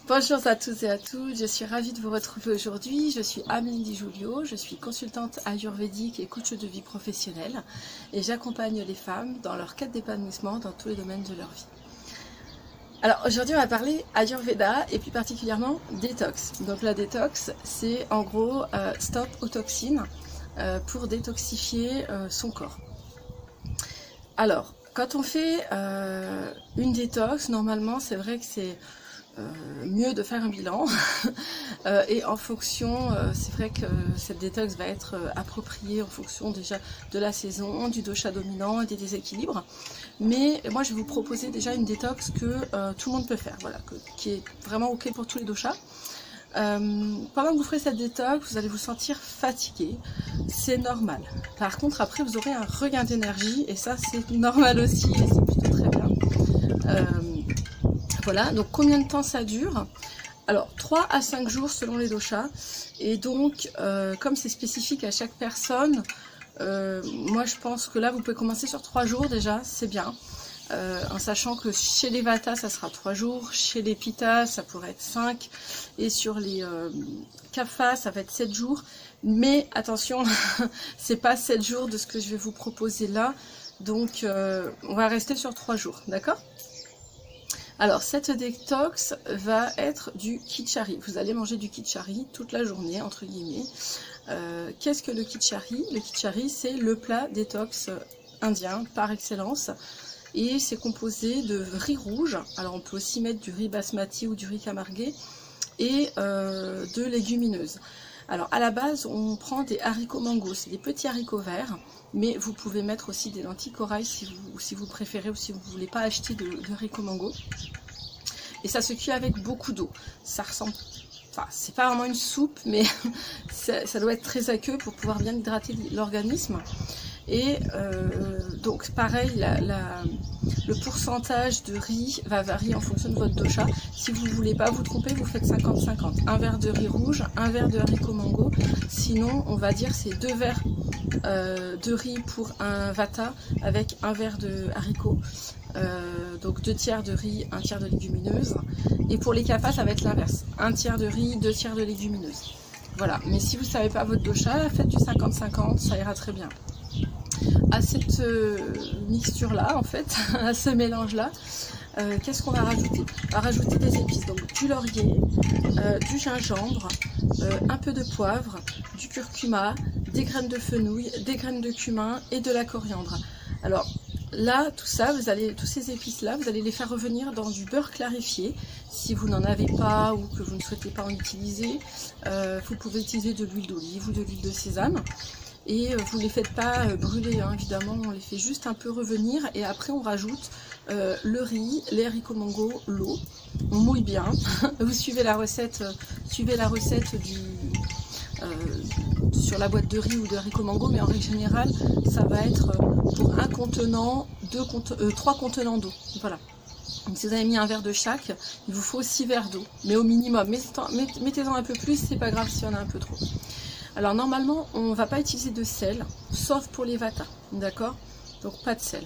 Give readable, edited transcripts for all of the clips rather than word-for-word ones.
Bonjour à tous et à toutes, je suis ravie de vous retrouver aujourd'hui. Je suis Amélie Di Giulio, je suis consultante ayurvédique et coach de vie professionnelle et j'accompagne les femmes dans leur quête d'épanouissement dans tous les domaines de leur vie. Alors aujourd'hui on va parler Ayurveda et plus particulièrement détox. Donc la détox c'est en gros stop aux toxines pour détoxifier son corps. Alors quand on fait une détox, normalement c'est vrai que c'est mieux de faire un bilan et en fonction, c'est vrai que cette détox va être appropriée en fonction déjà de la saison, du dosha dominant et des déséquilibres. Mais moi je vais vous proposer déjà une détox que tout le monde peut faire, voilà, qui est vraiment ok pour tous les doshas. Pendant que vous ferez cette détox, vous allez vous sentir fatigué, c'est normal. Par contre après vous aurez un regain d'énergie et ça c'est normal aussi et c'est plutôt très bien. Voilà, donc combien de temps ça dure? Alors 3 à 5 jours selon les doshas. Et donc comme c'est spécifique à chaque personne, moi je pense que là vous pouvez commencer sur 3 jours déjà, c'est bien. En sachant que chez les Vata ça sera 3 jours, chez les Pitta ça pourrait être 5 et sur les Kapha ça va être 7 jours. Mais attention, c'est pas 7 jours de ce que je vais vous proposer là, donc on va rester sur 3 jours, d'accord? Alors cette détox va être du Khichari. Vous allez manger du Khichari toute la journée, entre guillemets. Qu'est-ce que le Khichari? Le Khichari c'est le plat détox indien par excellence. Et c'est composé de riz rouge. Alors on peut aussi mettre du riz basmati ou du riz camarguais. Et de légumineuses. Alors à la base on prend des haricots mango, c'est des petits haricots verts, mais vous pouvez mettre aussi des lentilles corail si vous préférez ou si vous ne voulez pas acheter de haricots mango. Et ça se cuit avec beaucoup d'eau. Ça ressemble, enfin c'est pas vraiment une soupe, mais ça doit être très aqueux pour pouvoir bien hydrater l'organisme. Et donc pareil, le pourcentage de riz va varier en fonction de votre dosha. Si vous ne voulez pas vous tromper, vous faites 50-50. Un verre de riz rouge, un verre de haricots mango. Sinon, on va dire c'est 2 verres de riz pour un vata avec un verre de haricots. Donc 2 tiers de riz, 1 tiers de légumineuses. Et pour les kapha, ça va être l'inverse. 1 tiers de riz, 2 tiers de légumineuses. Voilà, mais si vous ne savez pas votre dosha, faites du 50-50, ça ira très bien. À cette mixture là en fait, à ce mélange là, qu'est-ce qu'on va rajouter? On va rajouter des épices, donc du laurier, du gingembre, un peu de poivre, du curcuma, des graines de fenouil, des graines de cumin et de la coriandre. Alors là, tout ça, tous ces épices là, vous allez les faire revenir dans du beurre clarifié. Si vous n'en avez pas ou que vous ne souhaitez pas en utiliser, vous pouvez utiliser de l'huile d'olive ou de l'huile de sésame. Et vous ne les faites pas brûler, hein, évidemment, on les fait juste un peu revenir et après on rajoute le riz, les haricots mango, l'eau. On mouille bien, vous suivez la recette sur la boîte de riz ou de haricots mango, mais en règle générale, ça va être pour un contenant, 3 contenants d'eau. Voilà. Donc, si vous avez mis un verre de chaque, il vous faut 6 verres d'eau, mais au minimum. Mettez-en un peu plus, c'est pas grave s'il y en a un peu trop. Alors normalement, on ne va pas utiliser de sel, sauf pour les Vata, d'accord? Donc pas de sel.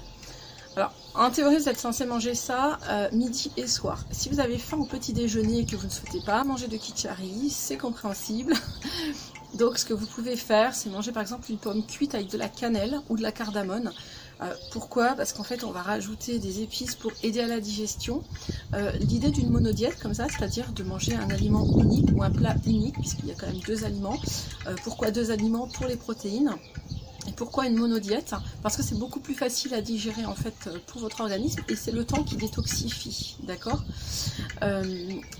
Alors en théorie, vous êtes censé manger ça midi et soir. Si vous avez faim au petit déjeuner et que vous ne souhaitez pas manger de Khichari, c'est compréhensible. Donc ce que vous pouvez faire, c'est manger par exemple une pomme cuite avec de la cannelle ou de la cardamone. Pourquoi? Parce qu'en fait on va rajouter des épices pour aider à la digestion. L'idée d'une monodiète comme ça, c'est-à-dire de manger un aliment unique ou un plat unique, puisqu'il y a quand même 2 aliments. Pourquoi 2 aliments? Pour les protéines. Et pourquoi une monodiète? Parce que c'est beaucoup plus facile à digérer en fait pour votre organisme et c'est le temps qui détoxifie, d'accord?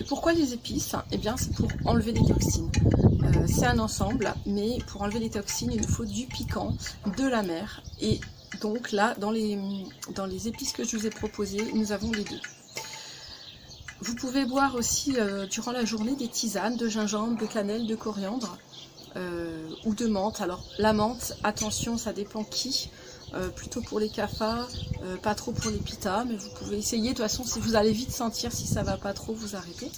Pourquoi les épices? Eh bien c'est pour enlever les toxines. C'est un ensemble, mais pour enlever les toxines, il nous faut du piquant, de l'amer. Et donc là, dans les épices que je vous ai proposées, nous avons les 2. Vous pouvez boire aussi durant la journée des tisanes de gingembre, de cannelle, de coriandre. Ou de menthe. Alors la menthe, attention, ça dépend qui, plutôt pour les kapha, pas trop pour les pitta, mais vous pouvez essayer. De toute façon, si vous allez vite sentir si ça va pas trop, vous arrêtez.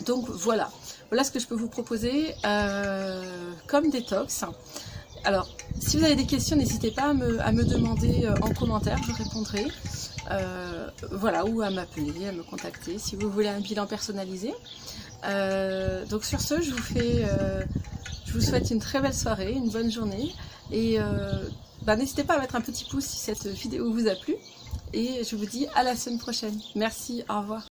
Donc voilà ce que je peux vous proposer comme détox. Alors si vous avez des questions, n'hésitez pas à me demander en commentaire, je répondrai. Voilà, ou à m'appeler, à me contacter si vous voulez un bilan personnalisé. Donc sur ce, je vous souhaite une très belle soirée, une bonne journée, et n'hésitez pas à mettre un petit pouce si cette vidéo vous a plu, et je vous dis à la semaine prochaine. Merci, au revoir.